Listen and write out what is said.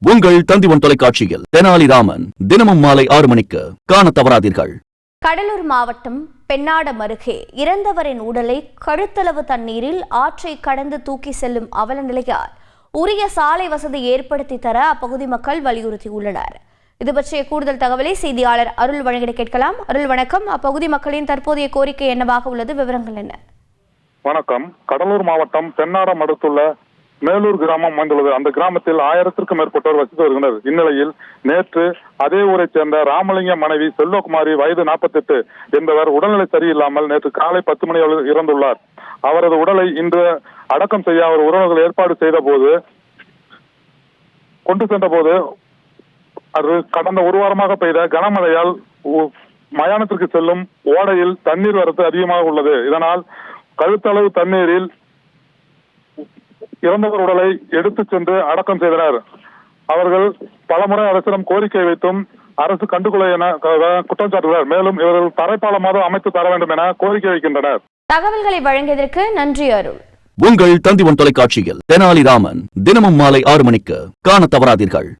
உங்கள் தந்திவன் தொலைக்காட்சியில் தெனாலிராமன் தினமும் மாலை 6 மணிக்கு காண தவறாதீர்கள். கடலூர் மாவட்டம் பெண்ணாடம் அருகே இறந்தவரின் உடலை கழுத்தளவு தண்ணீரில் ஆற்றை கடந்து தூக்கி செல்லும் அவல நிலையால் உரிய சாலை வசதி ஏற்படுத்தி தர அப்பகுதி மக்கள் வலியுறுத்தியுள்ளனர். இது பற்றிய கூடுதல் தகவலை செய்தியாளர் அருள் வழங்கிட கேட்கலாம். அருள், வணக்கம். அப்பகுதி மக்களின் தற்போதைய கோரிக்கை என்னவாக உள்ளது? விவரங்கள் என்ன? வணக்கம். கடலூர் மாவட்டம் பெண்ணாடம் அடுத்துள்ள மேலூர் கிராமம் அமைந்துள்ளது. அந்த கிராமத்தில் 1000க்கும் மேற்பட்டோர் வசித்து வருகின்றனர். இந்நிலையில் நேற்று அதே ஊரைச் சேர்ந்த ராமலிங்கம் மனைவி செல்வகுமாரி வயது 48 என்பவர் உடல்நிலை சரியில்லாமல் நேற்று காலை 10 மணி இறந்துள்ளார். அவரது உடலை இன்று அடக்கம் செய்ய அவர் உறவுகள் ஏற்பாடு செய்த போது கொண்டு சென்ற போது அது கடந்த ஒரு வாரமாக பெய்த கனமழையால் மயானத்திற்கு செல்லும் ஓடையில் தண்ணீர் வரத்து அதிகமாக உள்ளது. இதனால் கழுத்தளவு தண்ணீரில் இறந்தவர் உடலை எடுத்துச் சென்று அடக்கம் செய்தனர். அவர்கள் பலமுறை அரசிடம் கோரிக்கை வைத்தும் அரசு கண்டுகொள்ள என குற்றம் சாட்டுகிறார். மேலும் இவர்கள் தரைப்பாலமாக அமைத்து தர வேண்டும் என கோரிக்கை வைக்கின்றனர். தகவல்களை வழங்கியதற்கு நன்றி அருள். உங்கள் தந்திவன் தொலைக்காட்சியில் தெனாலிராமன் தினமும் மாலை 6 மணிக்கு காண தவறாதீர்கள்.